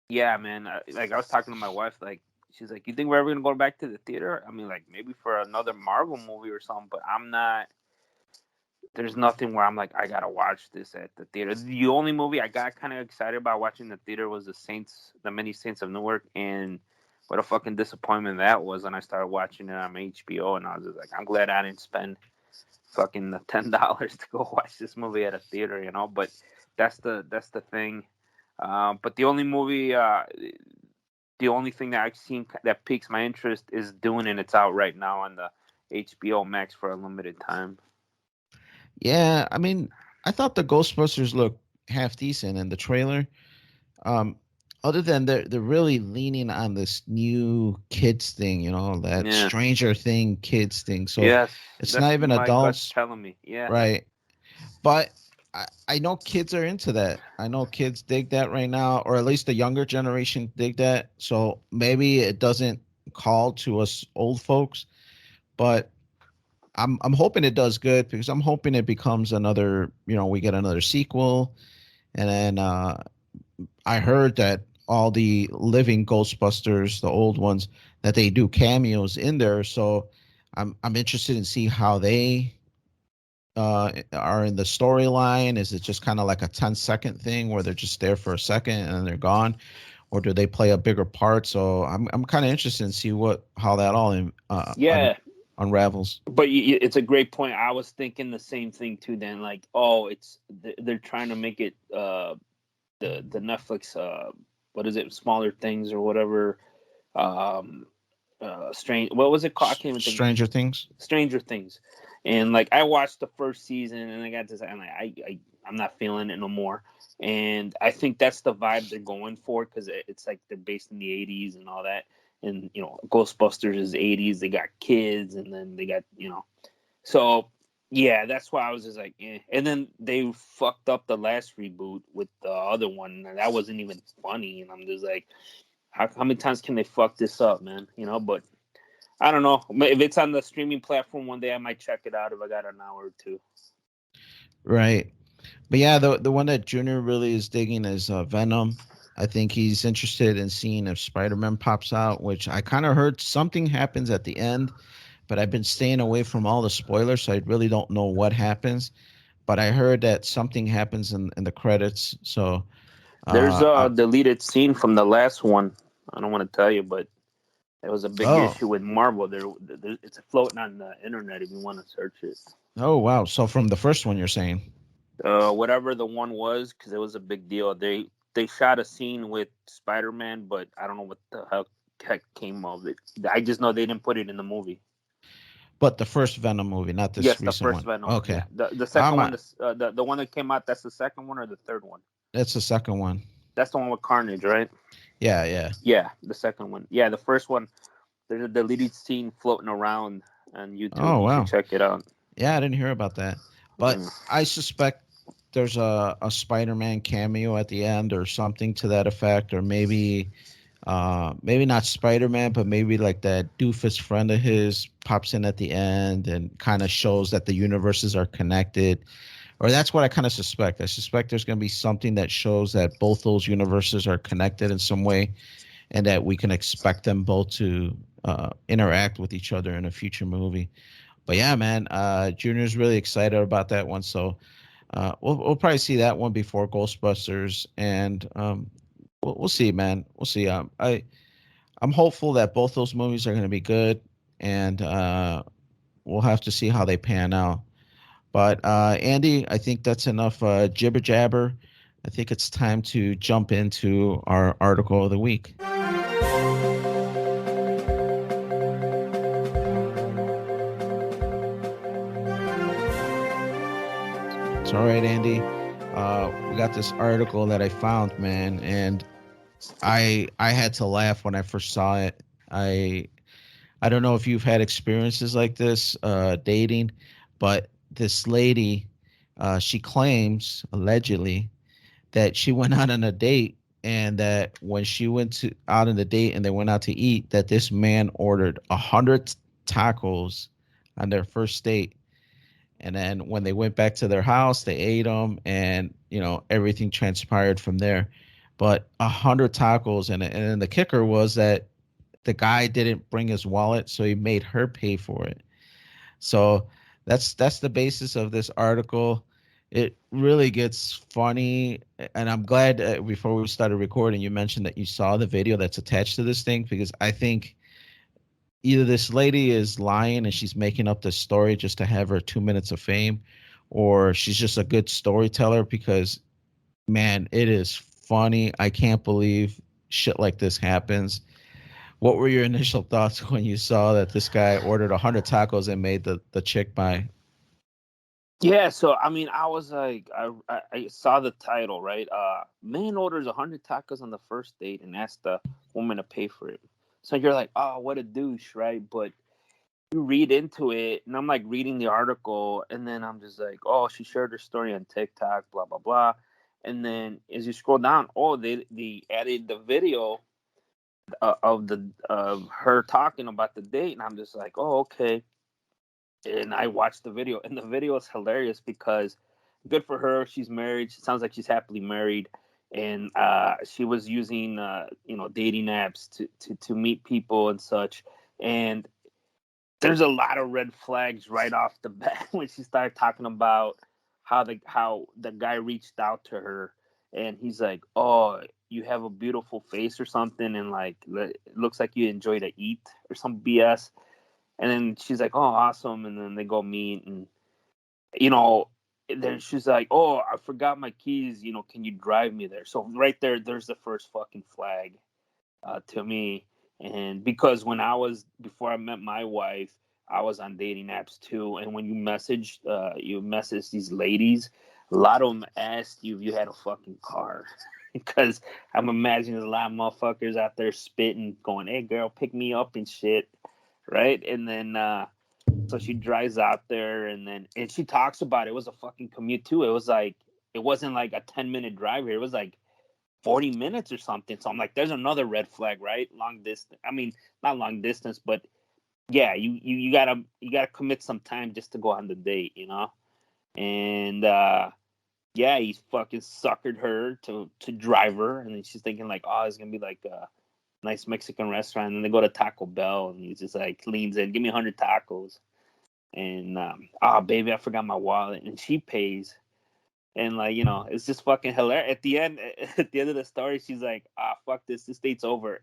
yeah, man. Like I was talking to my wife, like she's like, "You think we're ever gonna go back to the theater?" I mean, like maybe for another Marvel movie or something, but I'm not. There's nothing where I'm like, I gotta watch this at the theater. The only movie I got kind of excited about watching the theater was the Many Saints of Newark, and what a fucking disappointment that was when I started watching it on HBO, and I was just like, I'm glad I didn't spend fucking the $10 to go watch this movie at a theater, you know. But that's the thing. But the only thing that I've seen that piques my interest is Dune, and it's out right now on the HBO Max for a limited time. Yeah, I mean, I thought the Ghostbusters looked half decent in the trailer. Um, Other than they're really leaning on this new kids thing, that Yeah. Stranger Thing kids thing. So Yes, it's that's not even my gut's adults, telling me. Yeah. right? But I know kids are into that. I know kids dig that right now, or at least the younger generation dig that. So maybe it doesn't call to us old folks, but I'm hoping it does good, because I'm hoping it becomes another. We get another sequel, and then I heard that all the living Ghostbusters, the old ones, that they do cameos in there. So I'm interested in see how they are in the storyline. Is it just kind of like a 10-second thing where they're just there for a second and then they're gone, or do they play a bigger part? So I'm kind of interested in see how that all Yeah, unravels. but it's a great point. I was thinking the same thing too. Then, like, oh, they're trying to make it the Netflix what is it, smaller things or whatever. Um, strange. What was it called? I can't even think. Stranger Things. Stranger Things, and like I watched the first season and I got this. I'm like, I'm not feeling it no more. And I think that's the vibe they're going for, because it's like they're based in the '80s and all that. And Ghostbusters is '80s. They got kids, and then they got So yeah, that's why I was just like, eh. And then they fucked up the last reboot with the other one, and that wasn't even funny. And I'm just like, how many times can they fuck this up, man? But I don't know. If it's on the streaming platform one day, I might check it out if I got an hour or two. Right. But yeah, the one that Junior really is digging is Venom. I think he's interested in seeing if Spider-Man pops out, which I kind of heard something happens at the end, but I've been staying away from all the spoilers, so I really don't know what happens. But I heard that something happens in the credits. So, There's uh, a deleted scene from the last one. I don't want to tell you, but there was a big oh, issue with Marvel. It's floating on the internet if you want to search it. oh wow. So from the first one, you're saying? Whatever the one was, because it was a big deal. They shot a scene with Spider-Man, but I don't know what the heck came of it. I just know they didn't put it in the movie. But the first Venom movie, not this Yes, the recent first one. Venom. Okay. Yeah, the second I'm one, a, the one that came out. That's the second one or the third one. That's the second one. That's the one with Carnage, right? Yeah, yeah. Yeah, the second one. Yeah, the first one. There's a deleted scene floating around on YouTube. Oh You should wow. check it out. Yeah, I didn't hear about that. But Mm. I suspect there's a Spider-Man cameo at the end or something to that effect, or maybe not Spider-Man, but maybe like that doofus friend of his pops in at the end and kind of shows that the universes are connected. Or that's what I kind of suspect. I suspect there's going to be something that shows that both those universes are connected in some way, and that we can expect them both to interact with each other in a future movie. But yeah, man, Junior's really excited about that one. So we'll probably see that one before Ghostbusters, and we'll see, man. We'll see. I'm hopeful that both those movies are going to be good, and we'll have to see how they pan out. But Andy, I think that's enough jibber jabber. I think it's time to jump into our article of the week. It's all right, Andy. We got this article that I found, man, and I had to laugh when I first saw it. I I don't know if you've had experiences like this dating, but this lady, she claims allegedly that she went out on a date, and that when she went to out on the date and they went out to eat, that this man ordered 100 tacos on their first date. And then when they went back to their house, they ate them, and everything transpired from there. But 100 tacos, and then the kicker was that the guy didn't bring his wallet, so he made her pay for it. So that's the basis of this article. It really gets funny, and I'm glad before we started recording, you mentioned that you saw the video that's attached to this thing, because I think either this lady is lying and she's making up this story just to have her 2 minutes of fame, or she's just a good storyteller, because man, it is funny. I can't believe shit like this happens. What were your initial thoughts when you saw that this guy ordered 100 tacos and made the chick buy? Yeah, so I mean, I was like, I saw the title, right? Man orders 100 tacos on the first date and asks the woman to pay for it. So you're like, oh, what a douche, right? But you read into it, and I'm like reading the article, and then I'm just like, oh, she shared her story on TikTok, blah blah blah. And then as you scroll down, oh, they added the video of her talking about the date, and I'm just like, oh, okay. And I watched the video, and the video is hilarious because good for her. She's married. She sounds like she's happily married, and she was using dating apps to meet people and such. And there's a lot of red flags right off the bat when she started talking about how the guy reached out to her, and he's like, "Oh, you have a beautiful face or something," and like it looks like you enjoy to eat or some BS. And then she's like, "Oh, awesome!" And then they go meet, and you know, then she's like, "Oh, I forgot my keys. Can you drive me there?" So right there, there's the first fucking flag to me. And because before I met my wife, I was on dating apps too. And when you message these ladies, a lot of them asked you if you had a fucking car. Because I'm imagining there's a lot of motherfuckers out there spitting, going, "Hey, girl, pick me up and shit." Right. And then, so she drives out there, and she talks about it was a fucking commute too. It wasn't like a 10-minute drive here. It was like 40 minutes or something. So I'm like, there's another red flag, right? Long distance. I mean, not long distance, but yeah, you gotta commit some time just to go on the date. And yeah, he fucking suckered her to drive her, and then she's thinking like, oh, it's gonna be like a nice Mexican restaurant, and then they go to Taco Bell, and he's just like leans in, give me 100 tacos, and oh baby, I forgot my wallet, and she pays. And like, it's just fucking hilarious. At the end of the story, she's like, "Ah, fuck this. This date's over."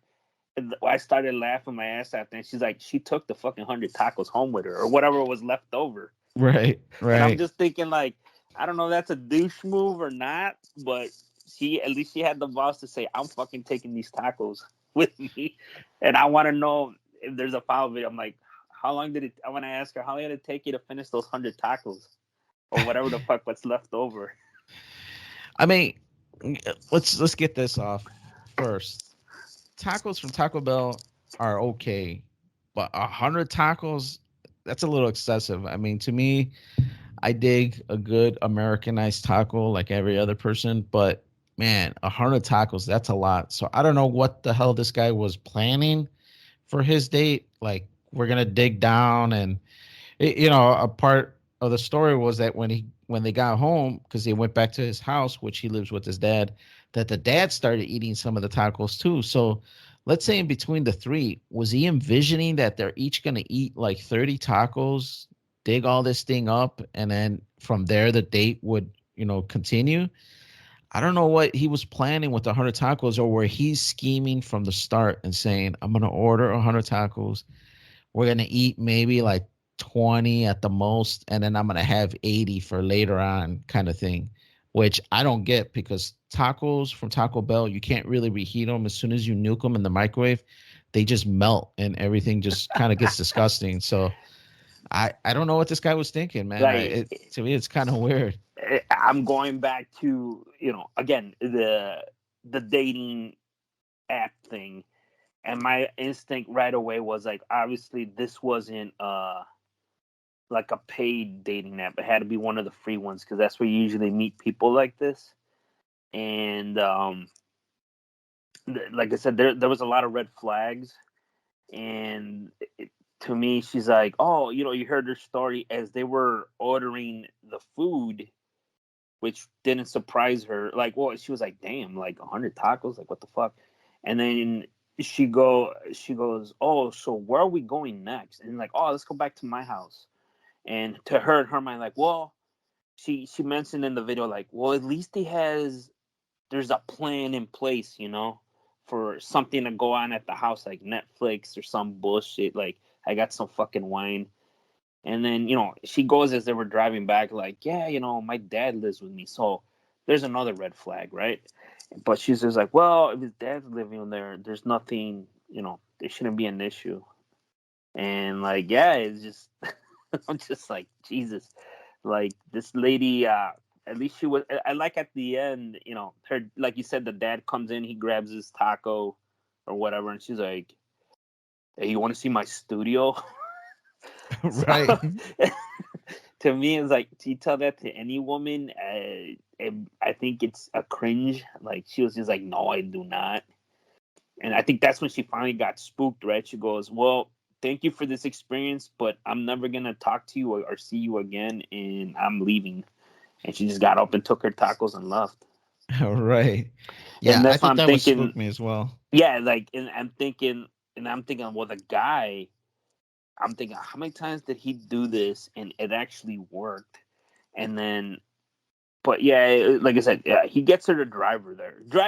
And I started laughing my ass off. And she's like, she took the fucking 100 tacos home with her, or whatever was left over. Right, And I'm right. just thinking, like, I don't know if that's a douche move or not, but at least she had the balls to say, "I'm fucking taking these tacos with me," and I want to know if there's a follow video. I'm like, how long did it? I want to ask her, how long did it take you to finish those 100 tacos, or whatever the fuck what's left over? I mean, let's get this off first. Tacos from Taco Bell are okay. but 100 tacos, that's a little excessive. I mean, to me, I dig a good Americanized taco like every other person, but man, 100 tacos, that's a lot. So I don't know what the hell this guy was planning for his date. Like, we're gonna dig down, and a part of the story was that when they got home, because they went back to his house, which he lives with his dad, that the dad started eating some of the tacos too. So let's say in between the three, was he envisioning that they're each gonna eat like 30 tacos, dig all this thing up, and then from there the date would, continue? I don't know what he was planning with the 100 tacos, or where he's scheming from the start and saying, I'm gonna order 100 tacos, we're gonna eat maybe like 20 at the most, and then I'm gonna have 80 for later on, kind of thing. Which I don't get, because tacos from Taco Bell, you can't really reheat them. As soon as you nuke them in the microwave, they just melt and everything just kind of gets disgusting. So I don't know what this guy was thinking, man. Like, To me, it's kind of weird. I'm going back to, again, the dating app thing, and my instinct right away was like, obviously this wasn't like a paid dating app. It had to be one of the free ones, because that's where you usually meet people like this. And like I said, there was a lot of red flags. And to me, she's like, oh, you heard her story as they were ordering the food, which didn't surprise her. Like, well, she was like, damn, like 100 tacos, like what the fuck? And then she goes, oh, so where are we going next? And like, oh, let's go back to my house. And to her, in her mind, like, well, she mentioned in the video, like, well, at least there's a plan in place, for something to go on at the house, like Netflix or some bullshit. Like, I got some fucking wine. And then, she goes as they were driving back, like, yeah, my dad lives with me. So there's another red flag, right? But she's just like, well, if his dad's living there, there's nothing, there shouldn't be an issue. And like, yeah, it's just, I'm just like, Jesus. Like, this lady, at least she was, I like at the end, her, like you said, the dad comes in, he grabs his taco or whatever, and she's like, hey, you want to see my studio? So, Right. to me, it's like, do you tell that to any woman? I think it's a cringe. Like, she was just like, no, I do not. And I think that's when she finally got spooked, right? She goes, well, thank you for this experience, but I'm never going to talk to you or see you again, and I'm leaving. And she just got up and took her tacos and left. Right. Yeah, And I that's why think I'm that would thinking, spook me as well. yeah, like, and I'm thinking, well, the guy, I'm thinking, how many times did he do this and it actually worked? And then, but yeah, like I said, yeah, he gets her to drive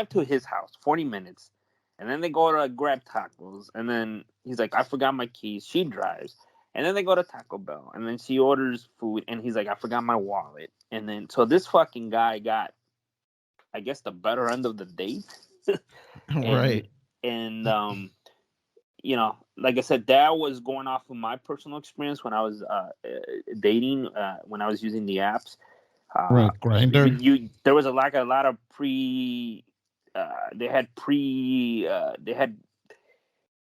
to his house, 40 minutes. And then they go to grab tacos. And then he's like, I forgot my keys. She drives. And then they go to Taco Bell. And then she orders food. And he's like, I forgot my wallet. And then, so this fucking guy got, I guess, the better end of the date. and, Right. and, like I said, that was going off of my personal experience when I was dating, when I was using the apps. Uh, Right. Grinder. there was a lot of pre. They had pre.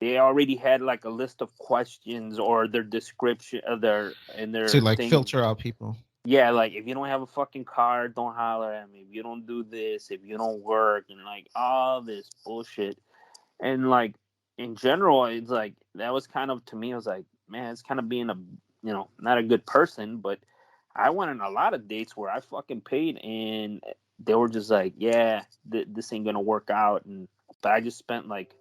They already had like a list of questions or their description of To their like thing. filter out people. Yeah, like, if you don't have a fucking car, don't holler at me. If you don't do this, if you don't work, and like all this bullshit. And like, in general, it's like, that was kind of, to me, I was like, man, it's kind of being a, not a good person. But I went on a lot of dates where I fucking paid, and they were just like, yeah, this ain't gonna work out. And but I just spent like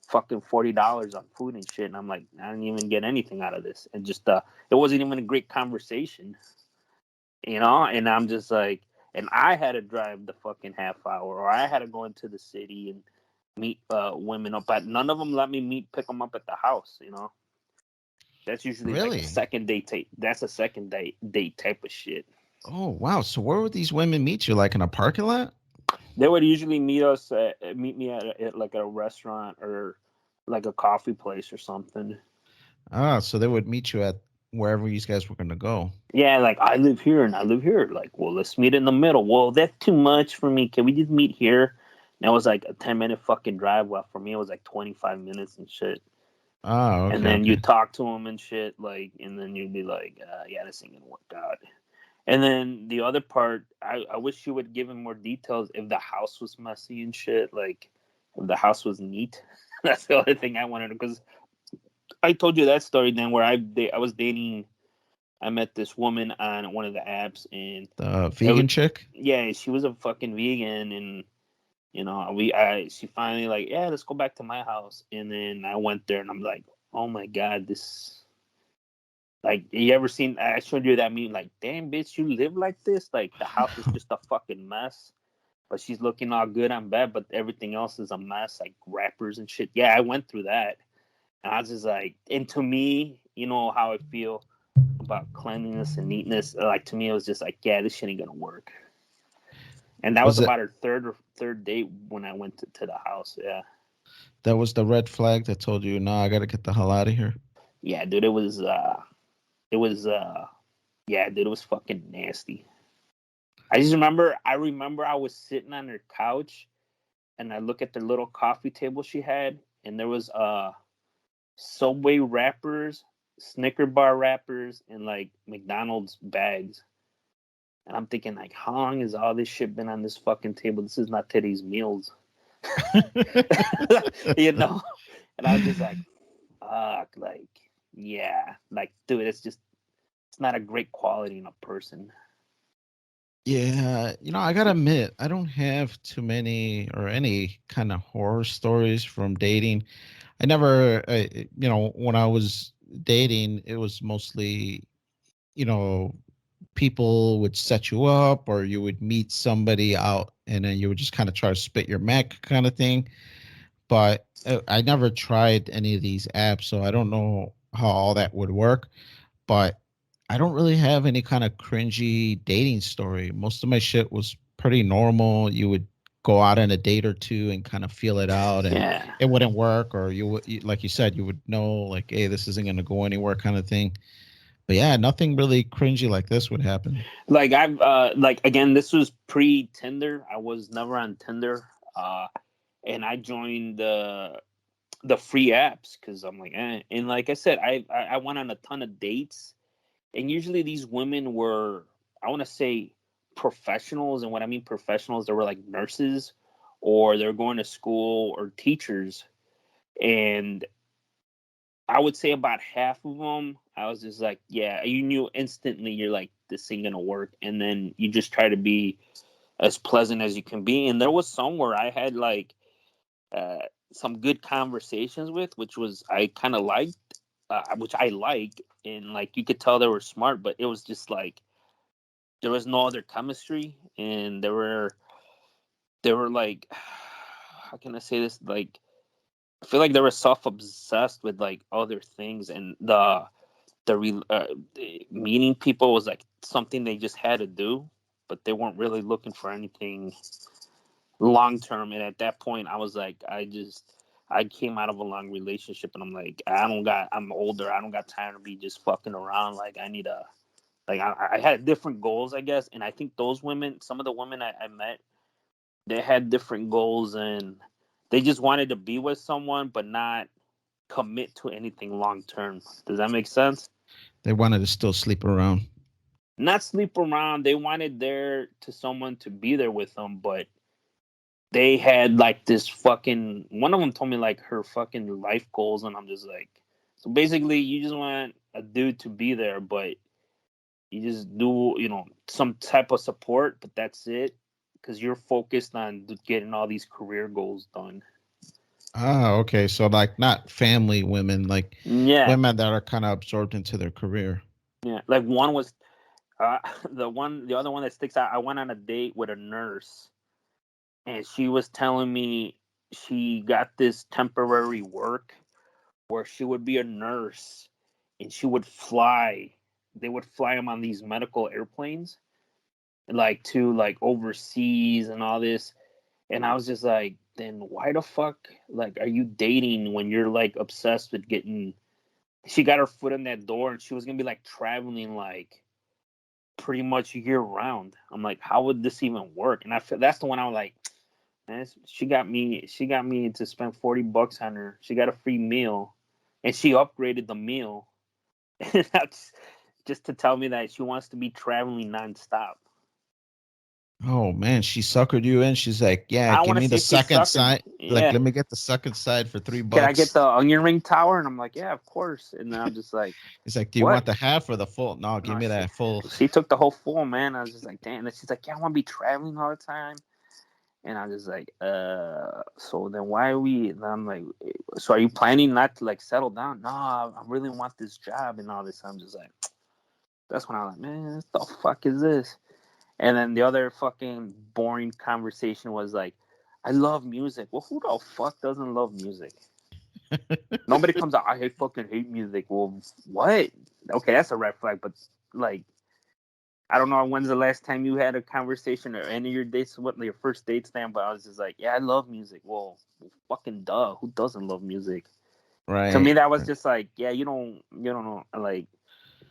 fucking $40 on food and shit, and I'm like, I didn't even get anything out of this. And just it wasn't even a great conversation, And I'm just like, and I had to drive the fucking half hour, or I had to go into the city and meet women up. But none of them let me pick them up at the house. That's usually like a Really? second date. That's a second date type of shit. Oh, wow. So where would these women meet you? Like in a parking lot? They would usually meet me at like a restaurant or like a coffee place or something. Ah, so they would meet you at wherever you guys were going to go. Yeah, like, I live here and I live here. Like, well, let's meet in the middle. Well, that's too much for me. Can we just meet here? And it was like a 10-minute fucking drive. Well, for me, it was like 25 minutes and shit. Ah, And okay, then you okay. talk to them and shit, like, and then you'd be like, yeah, this ain't gonna work out. And then the other part, I wish you would give him more details if the house was messy and shit, like if the house was neat. That's the other thing I wanted, because I told you that story then where I was dating. I met this woman on one of the apps, and The it was, vegan chick? yeah, she was a fucking vegan, and she finally like, yeah, let's go back to my house, and then I went there, and I'm like, oh my god, this, like, you ever seen? I showed you that meme, like, damn bitch, you live like this? Like the house is just a fucking mess, but she's looking all good on bed, but everything else is a mess, like wrappers and shit. Yeah, I went through that, and I was just like, and to me, you know how I feel about cleanliness and neatness. Like to me, it was just like, yeah, this shit ain't gonna work. And that was Was it about her third date when I went to the house. Yeah, that was the red flag that told you, no, I gotta get the hell out of here? yeah, dude, it was yeah, dude, it was fucking nasty. I remember I was sitting on her couch, and I look at the little coffee table she had, and there was Subway wrappers, Snicker bar wrappers, and like McDonald's bags. And I'm thinking, like, how long has all this shit been on this fucking table? This is not today's meals. you know? And I was just like, fuck, like, yeah. Like, dude, it's not a great quality in a person. Yeah, I gotta admit, I don't have too many or any kind of horror stories from dating. I never, when I was dating, it was mostly, you know, people would set you up, or you would meet somebody out and then you would just kind of try to spit your mac kind of thing. But I never tried any of these apps, so I don't know how all that would work. But I don't really have any kind of cringy dating story. Most of my shit was pretty normal. You would go out on a date or two and kind of feel it out, and Yeah. it wouldn't work, or like you said, you would know, like, hey, this isn't going to go anywhere, kind of thing. But yeah, nothing really cringy like this would happen. Like, like, again, this was pre Tinder. I was never on Tinder. And I joined the free apps because I'm like, eh. And like I said, I went on a ton of dates, and usually these women were, I want to say, professionals. And what I mean professionals, they were like nurses, or they're going to school, or teachers. And I would say about half of them, I was just like, yeah, you knew instantly, you're like, this ain't gonna work. And then you just try to be as pleasant as you can be. And there was some where I had like uh, some good conversations with, which was I kind of liked, which I like, and like you could tell they were smart, but it was just like there was no other chemistry, and they were like, how can I say this? Like, I feel like they were self obsessed with like other things, and the meeting people was like something they just had to do, but they weren't really looking for anything long term. And at that point, I was like, I came out of a long relationship, and I'm like, I'm older. I don't got time to be just fucking around. Like, I need a, like, I had different goals, I guess. And I think those women, some of the women I met, they had different goals, and they just wanted to be with someone, but not commit to anything long term. Does that make sense? They wanted to still sleep around. Not sleep around. They wanted there to someone to be there with them, but they had like this fucking, one of them told me like her fucking life goals, and I'm just like, so basically you just want a dude to be there, but you just do, some type of support, but that's it, because you're focused on getting all these career goals done. Ah, okay. So like not family women, like Yeah. women that are kind of absorbed into their career. Yeah, like one was uh, the other one that sticks out, I went on a date with a nurse, and she was telling me she got this temporary work where she would be a nurse, and she would fly. They would fly them on these medical airplanes, like to like overseas and all this. And I was just like, then why the fuck, like, are you dating when you're like obsessed with getting? She got her foot in that door, and she was gonna be like traveling like pretty much year round. I'm like, how would this even work? And I feel that's the one I was like, man, she got me to spend $40 on her. She got a free meal, and she upgraded the meal. And that's just to tell me that she wants to be traveling nonstop. Oh man, she suckered you in. She's like, yeah, I don't give want to me see the if she second suckered me. side. Like, Yeah. let me get the second side for three Can I get bucks. the onion ring tower? And I'm like, yeah, of course. And then I'm just like, It's like, do you what? want the half or the full? No, give No, me that full. she took the whole full, man. I was just like, damn. And she's like, yeah, I want to be traveling all the time. And I was just like, so then why are we? And I'm like, so are you planning not to like settle down? No, I really want this job and all this. I'm just like, that's when I'm like, man, what the fuck is this? And then the other fucking boring conversation was like, I love music. Well, who the fuck doesn't love music? Nobody comes out, I fucking hate music. Well, what? Okay, that's a red flag, but like, I don't know when's the last time you had a conversation or any of your dates, what your first dates stand, but I was just like, yeah, I love music. Well, fucking duh. Who doesn't love music? To me, Right. that was just like, yeah, you don't know, like,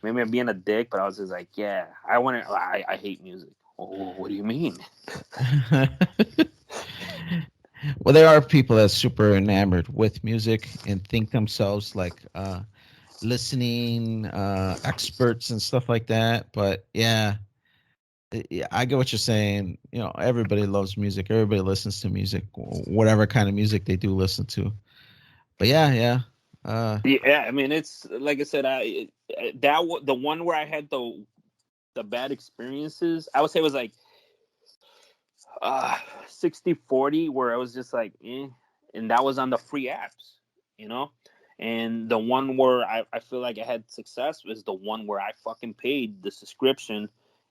maybe I'm being a dick, but I was just like, yeah, I hate music. Oh, what do you mean? Well, there are people that's super enamored with music and think themselves like listening experts and stuff like that. But yeah, yeah, I get what you're saying. You know, everybody loves music. Everybody listens to music, whatever kind of music they do listen to. But yeah, yeah. Yeah, I mean, it's like I said, the one where I had the bad experiences, I would say it was like 60-40, where I was just like, and that was on the free apps, you know. And the one where I feel like I had success was the one where I fucking paid the subscription,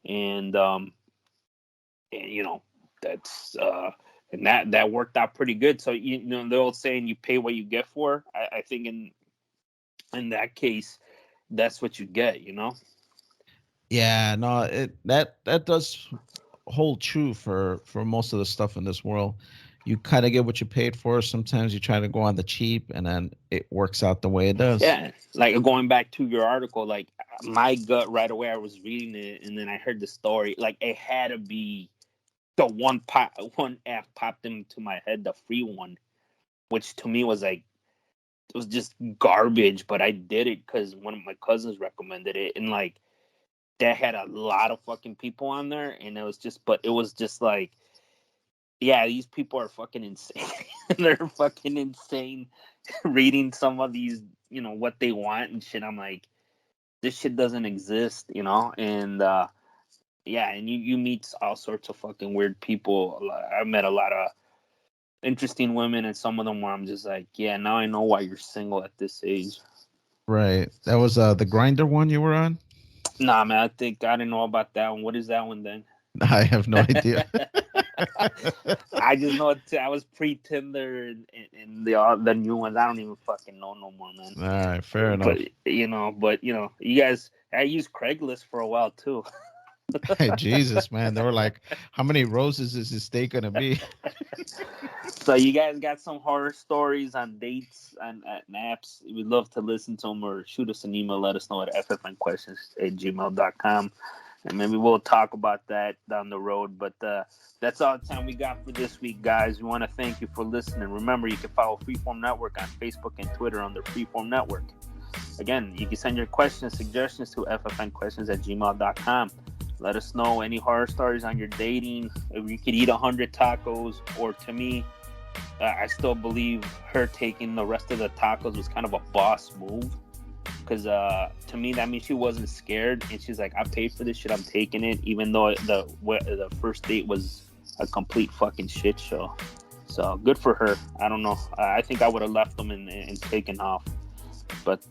and and that's and that worked out pretty good. So the old saying, you pay what you get for. I think in that case, that's what you get, you know. Yeah, no, that does hold true for most of the stuff in this world. You kind of get what you paid for. Sometimes you try to go on the cheap, and then it works out the way it does. Yeah, like going back to your article, like my gut right away, I was reading it and then I heard the story. Like it had to be the one app popped into my head, the free one, which to me was like, it was just garbage. But I did it because one of my cousins recommended it, and like that had a lot of fucking people on there, and it was just like, yeah, these people are fucking insane. They're fucking insane reading some of these, what they want and shit. I'm like, this shit doesn't exist, and yeah, and you meet all sorts of fucking weird people. I met a lot of interesting women, and some of them where I'm just like, yeah, now I know why you're single at this age. Right. That was the grinder one you were on. Nah, man, I think I didn't know about that one. What is that one then? I have no idea. I just know I was pre Tinder and the new ones. I don't even fucking know no more, man. All right, fair But enough. you guys, I used Craigslist for a while too. Hey, Jesus, man, they were like, "How many roses is this steak gonna be?" So you guys got some horror stories on dates and at apps? We'd love to listen to them, or shoot us an email. Let us know at ffnquestions@gmail.com. And maybe we'll talk about that down the road. But that's all the time we got for this week, guys. We want to thank you for listening. Remember, you can follow Freeform Network on Facebook and Twitter under Freeform Network. Again, you can send your questions, suggestions to ffnquestions@gmail.com. Let us know any horror stories on your dating. If you could eat 100 tacos, or to me, I still believe her taking the rest of the tacos was kind of a boss move. Because to me, that means she wasn't scared, and she's like, "I paid for this shit. I'm taking it," even though the first date was a complete fucking shit show. So good for her. I don't know. I think I would have left them and taken off. But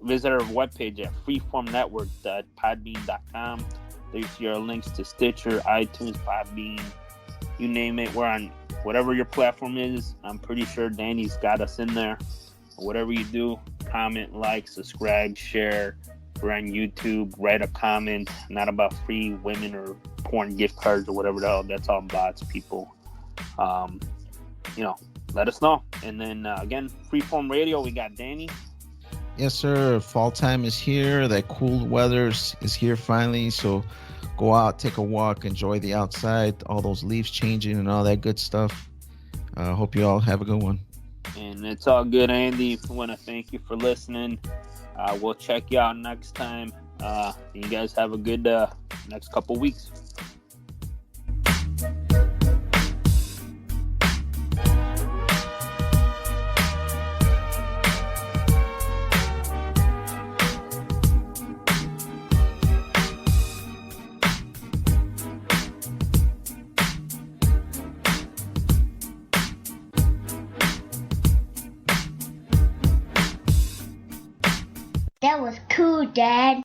visit our webpage at freeformnetwork.podbean.com. There's your links to Stitcher, iTunes, Podbean, you name it. We're on whatever your platform is. I'm pretty sure Danny's got us in there. Whatever you do, comment, like, subscribe, share. We're on YouTube. Write a comment. Not about free women or porn gift cards or whatever the hell. That's all bots, people. Let us know. And then again, Freeform Radio. We got Danny. Yes, sir. Fall time is here. That cool weather is here finally. So go out, take a walk, enjoy the outside, all those leaves changing and all that good stuff. Hope you all have a good one. And it's all good, Andy. I want to thank you for listening. We'll check you out next time. You guys have a good next couple weeks. That was cool, Dad.